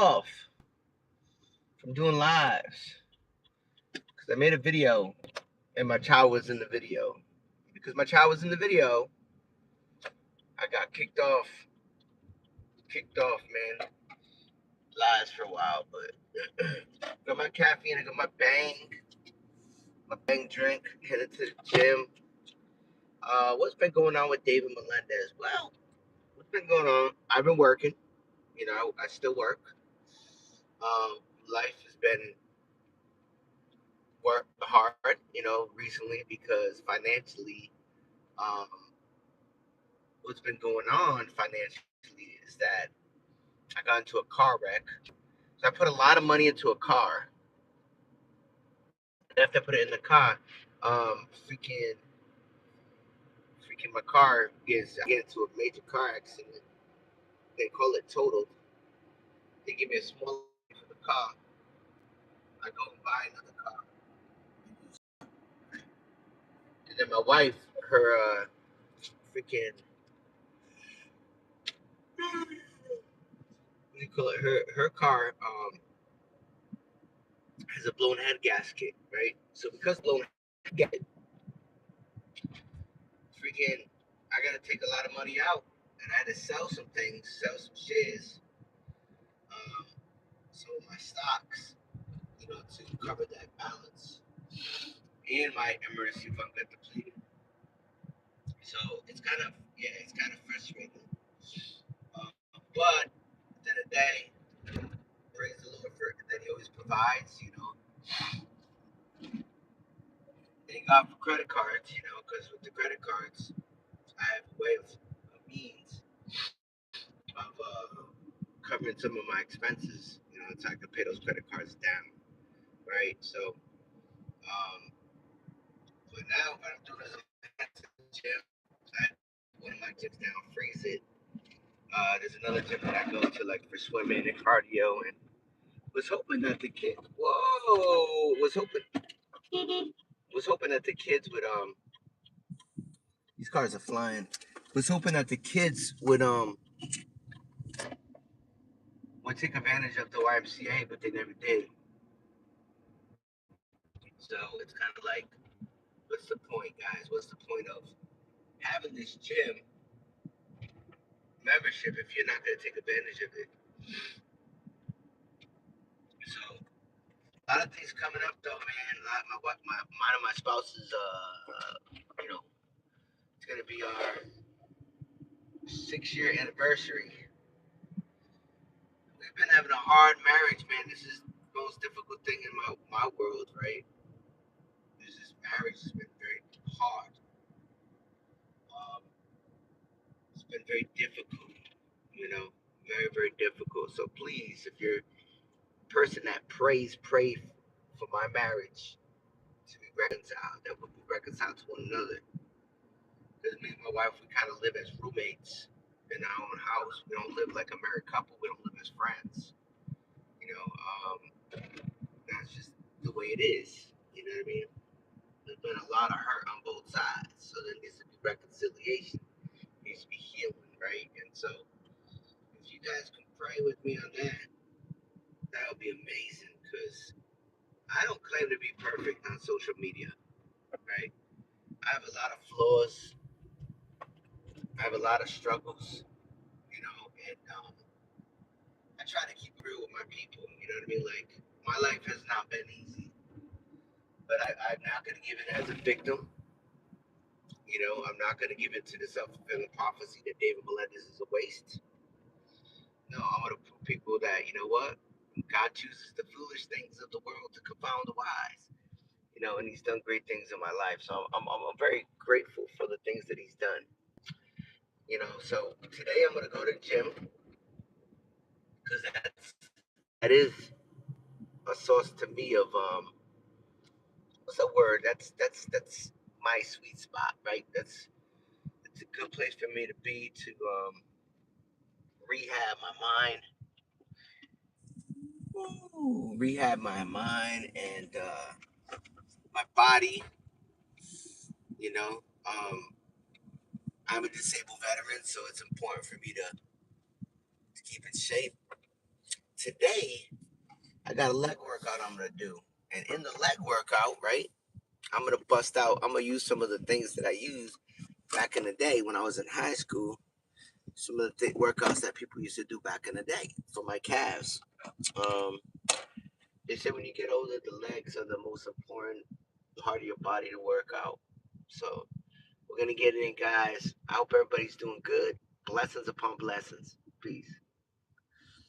off from doing lives because I made a video and my child was in the video. Because my child was in the video, I got kicked off. Man. Lies for a while, but got my caffeine, I got my bang drink, headed to the gym. What's been going on with David Melendez? Well, what's been going on? I've been working. I still work. Life has been hard, recently because financially, um, what's been going on financially is that I got into a car wreck. So I put a lot of money into a car. And after I put it in the car, freaking my car I get into a major car accident. They call it totaled. They give me a small for the car. I go and buy another car. And then my wife, her freaking what do you call it? Her car has a blown head gasket, right? So because blown head gasket, freaking I gotta take a lot of money out, and I had to sell some things, sell some shares, some of my stocks, to cover that balance, and my emergency fund got depleted. So it's kind of frustrating. But at the end of the day, praise the Lord for that He always provides. Thank God for credit cards. Because with the credit cards, I have a way of a means of covering some of my expenses. So I can pay those credit cards down, right? So, but now what I'm doing is I'm at the gym. I one of my gyms now, Freeze It. There's another gym that I go to like for swimming and cardio, and was hoping that the kid. Whoa! Was hoping that the kids would These cars are flying. Was hoping that the kids would take advantage of the YMCA, but they never did. So it's kind of like, what's the point, guys? What's the point of having this gym membership if you're not going to take advantage of it? So a lot of things coming up, though, man. Mine and my spouse's, it's going to be our 6-year anniversary. We've been having a hard marriage, man. This is the most difficult thing in my world, right? This marriage has been very hard. It's been very difficult, very, very difficult. So please, if you're a person that pray for my marriage to be reconciled, that we'll be reconciled to one another. Because me and my wife, we kind of live as roommates in our own house. We don't live like a married couple. We don't live as friends. That's just the way it is. You know what I mean? There's been a lot of hurt on both sides. So there needs to be reconciliation. There needs to be healing, right? And so if you guys can pray with me on that would be amazing. Because I don't claim to be perfect on social media, right? I have a lot of flaws. I have a lot of struggles, and I try to keep it real with my people. You know what I mean? Like, my life has not been easy, but I'm not going to give it as a victim. I'm not going to give it to the self-fulfilling prophecy that David Melendez is a waste. No, I'm going to prove people that, you know what? God chooses the foolish things of the world to confound the wise. And He's done great things in my life. So I'm very grateful for the things that He's done. So today I'm going to go to the gym because that is a source to me of what's that word? That's my sweet spot, right? It's a good place for me to be to rehab my mind. Rehab my mind and my body. I'm a disabled veteran, so it's important for me to keep in shape, today I got a leg workout I'm gonna do, and in the leg workout, right, I'm gonna bust out. I'm gonna use some of the things that I used back in the day when I was in high school. Some of the workouts that people used to do back in the day for my calves. Um, they say when you get older, the legs are the most important part of your body to work out. So we're gonna get it in, guys. I hope everybody's doing good. Blessings upon blessings. Peace.